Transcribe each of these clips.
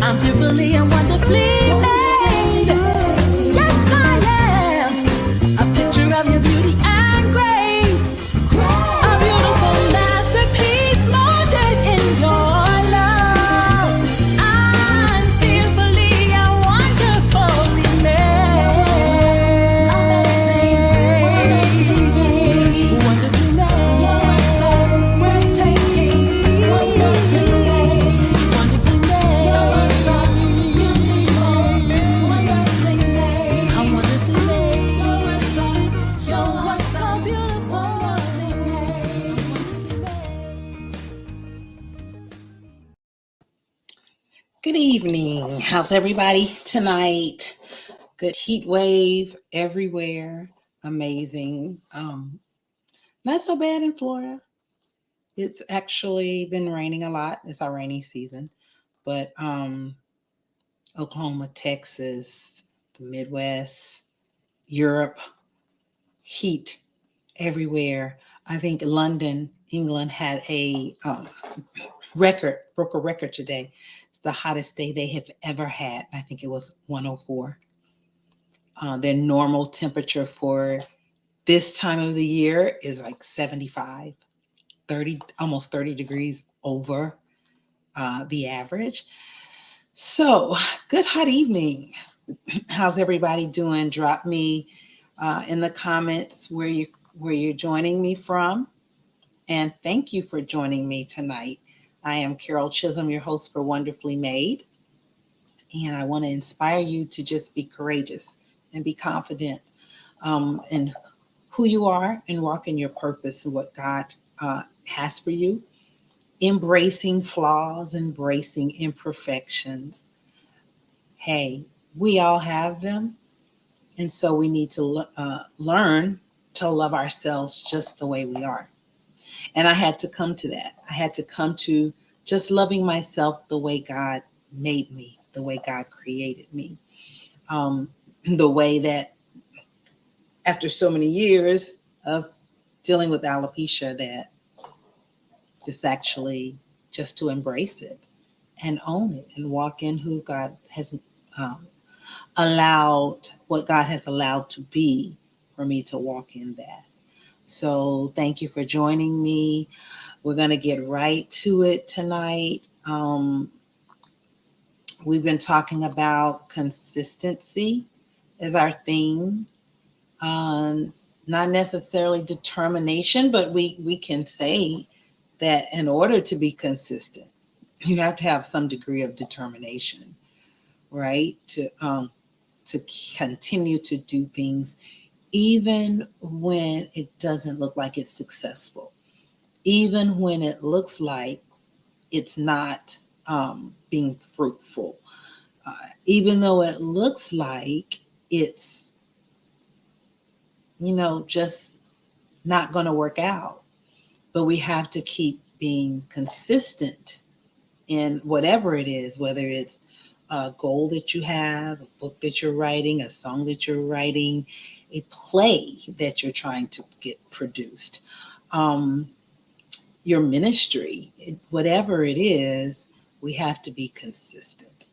I'm fearfully and wonderfully made. Yes, I am. A picture of your beauty and grace. A beautiful masterpiece molded in your love. I'm fearfully and wonderfully made. Wonderfully made. You're so breathtaking. Wonderfully made. Wonderfully made. You're so beautiful. Wonderfully made. I'm wonderfully made. You're so beautiful. Wonderfully made. Good evening. How's everybody tonight? Good heat wave everywhere. Amazing. Not so bad in Florida. It's actually been raining a lot. It's our rainy season. But Oklahoma, Texas, the Midwest, Europe, heat everywhere. I think London, England had a broke a record today. It's the hottest day they have ever had. I think it was 104. Their normal temperature for this time of the year is like 75, 30, almost 30 degrees over the average. So, good hot evening. How's everybody doing? Drop me in the comments where you're joining me from. And thank you for joining me tonight. I am Carol Chisholm, your host for Wonderfully Made. And I want to inspire you to just be courageous and be confident in who you are and walk in your purpose and what God has for you. Embracing flaws, embracing imperfections. Hey, we all have them. And so we need to learn to love ourselves just the way we are. And I had to come to that. I had to come to just loving myself the way God made me, the way God created me. The way that after so many years of dealing with alopecia, that it's actually just to embrace it and own it and walk in who God has allowed, what God has allowed to be for me to walk in that. So thank you for joining me. We're going to get right to it tonight. We've been talking about consistency as our theme. Not necessarily determination, but we can say that in order to be consistent, you have to have some degree of determination, right? To continue to do things even when it doesn't look like it's successful, even when it looks like it's not being fruitful, even though it looks like it's, just not going to work out. But we have to keep being consistent in whatever it is, whether it's a goal that you have, a book that you're writing, a song that you're writing, a play that you're trying to get produced, your ministry, whatever it is, we have to be consistent.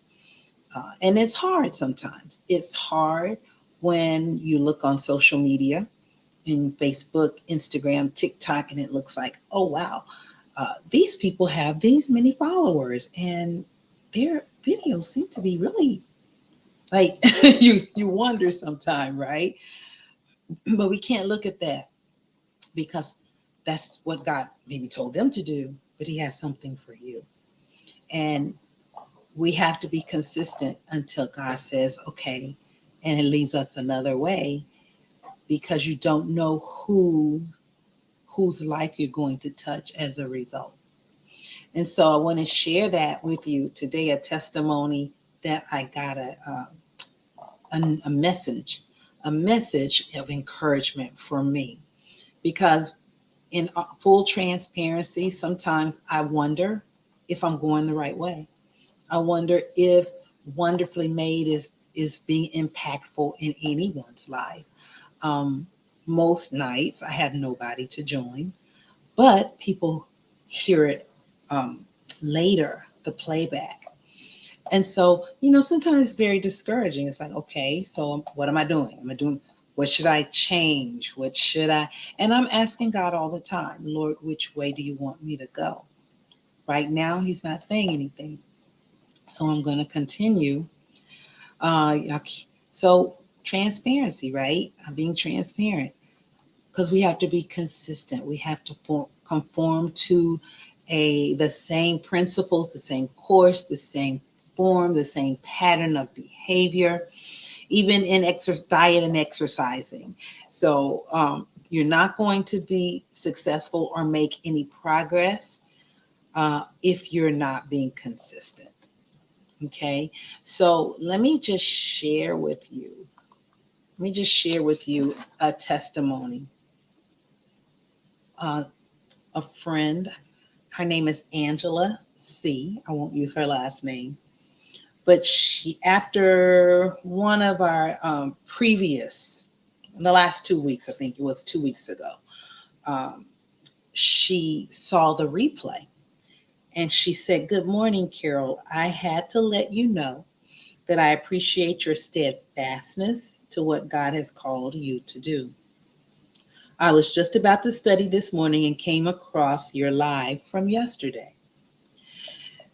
And it's hard sometimes. It's hard when you look on social media, in Facebook, Instagram, TikTok, and it looks like, oh, wow, these people have these many followers and their videos seem to be really like you wonder sometime, right? But we can't look at that because that's what God maybe told them to do, but he has something for you. And we have to be consistent until God says, okay, and it leads us another way, because you don't know whose life you're going to touch as a result. And so I want to share that with you today, a testimony that I got a message of encouragement from me. Because in full transparency, sometimes I wonder if I'm going the right way. I wonder if Wonderfully Made is being impactful in anyone's life. Most nights I have nobody to join, but people hear it later, the playback. And so, sometimes it's very discouraging. It's like, okay, so what am I doing? What should I change? What should I? And I'm asking God all the time, Lord, which way do you want me to go? Right now, He's not saying anything. So I'm going to continue. So transparency, right? I'm being transparent because we have to be consistent. We have to conform to the same principles, the same course, the same form, the same pattern of behavior, even in diet and exercising. So you're not going to be successful or make any progress if you're not being consistent. Okay, so let me just share with you. A testimony. Uh, a friend, her name is Angela C. I won't use her last name, but after one of our previous, in the last 2 weeks, I think it was 2 weeks ago, um, she saw the replay and she said, "Good morning, Carol. I had to let you know that I appreciate your steadfastness to what God has called you to do. I was just about to study this morning and came across your live from yesterday.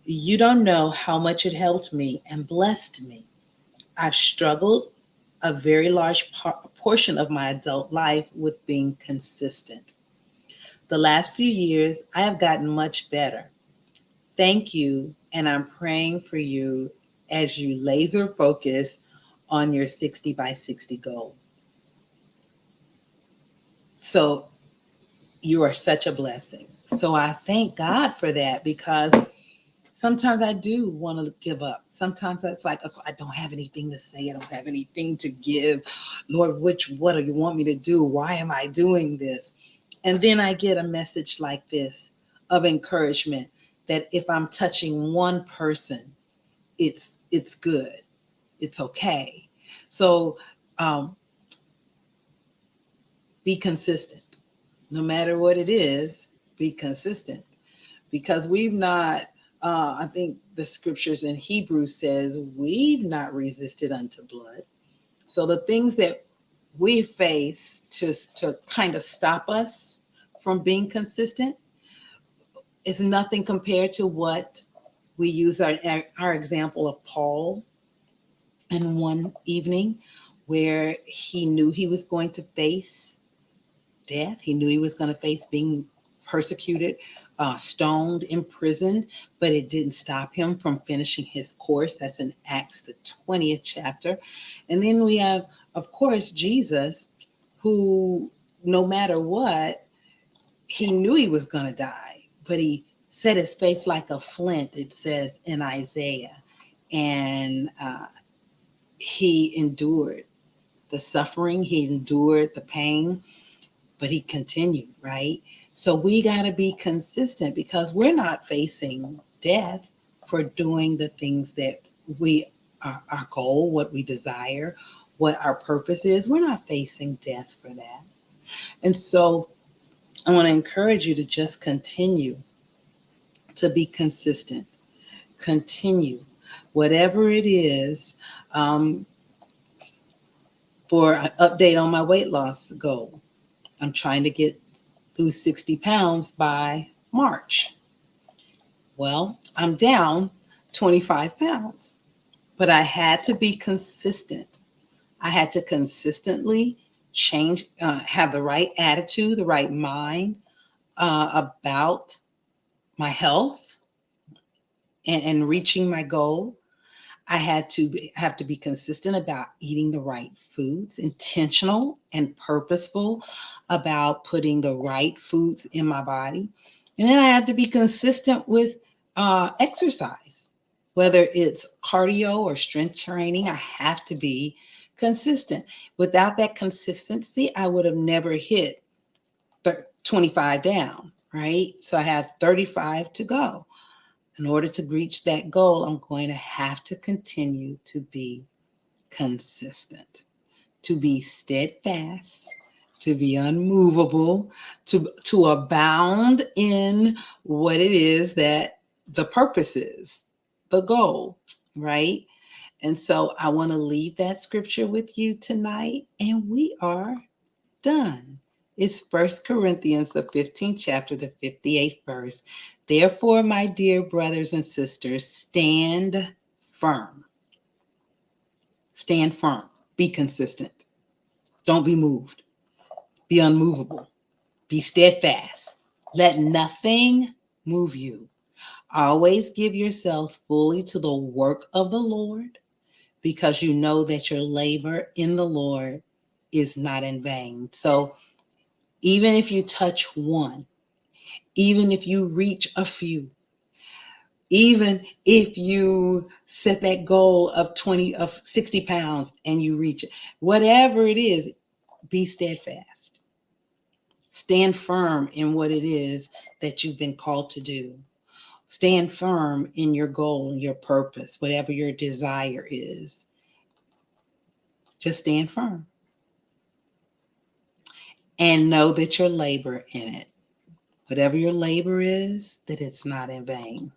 You don't know how much it helped me and blessed me. I've struggled a very large portion of my adult life with being consistent. The last few years, I have gotten much better. Thank you, and I'm praying for you as you laser focus on your 60 by 60 goal." So you are such a blessing. So I thank God for that, because sometimes I do want to give up. Sometimes it's like, "Oh, I don't have anything to say. I don't have anything to give. Lord, what do you want me to do? Why am I doing this?" And then I get a message like this of encouragement that if I'm touching one person, it's good. It's okay. So um, be consistent. No matter what it is, be consistent. Because we've not, I think the scriptures in Hebrews says, we've not resisted unto blood. So the things that we face to kind of stop us from being consistent is nothing compared to what we use our example of Paul in one evening, where he knew he was going to face death. He knew he was going to face being persecuted, stoned, imprisoned, but it didn't stop him from finishing his course. That's in Acts, the 20th chapter. And then we have, of course, Jesus, who, no matter what, he knew he was going to die, but he set his face like a flint, it says in Isaiah. And he endured the suffering, he endured the pain, but he continued, right? So we got to be consistent, because we're not facing death for doing the things that we are our goal, what we desire, what our purpose is. We're not facing death for that. And so I want to encourage you to just continue to be consistent. Continue, whatever it is. For an update on my weight loss goal, I'm trying to lose 60 pounds by March. Well, I'm down 25 pounds, but I had to be consistent. I had to consistently change, have the right attitude, the right mind about my health and reaching my goal. I have to be consistent about eating the right foods, intentional and purposeful about putting the right foods in my body. And then I have to be consistent with exercise, whether it's cardio or strength training. I have to be consistent. Without that consistency, I would have never hit 25 down, right? So I have 35 to go. In order to reach that goal, I'm going to have to continue to be consistent, to be steadfast, to be unmovable, to abound in what it is that the purpose is, the goal, right? And so I want to leave that scripture with you tonight, and we are done. It's First Corinthians, the 15th chapter, the 58th verse. Therefore, my dear brothers and sisters, stand firm. Stand firm. Be consistent. Don't be moved. Be unmovable. Be steadfast. Let nothing move you. Always give yourselves fully to the work of the Lord, because you know that your labor in the Lord is not in vain. So even if you touch one, even if you reach a few, even if you set that goal of 60 pounds and you reach it, whatever it is, be steadfast. Stand firm in what it is that you've been called to do. Stand firm in your goal and your purpose, whatever your desire is. Just stand firm and know that your labor in it, whatever your labor is, that it's not in vain.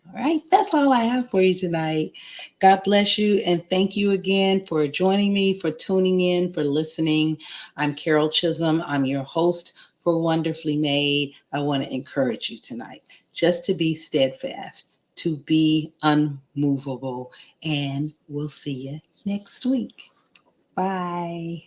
All right, that's all I have for you tonight. God bless you, and thank you again for joining me, for tuning in, for listening. I'm Carol Chisholm. I'm your host for Wonderfully Made. I want to encourage you tonight just to be steadfast, to be unmovable, and we'll see you next week. Bye.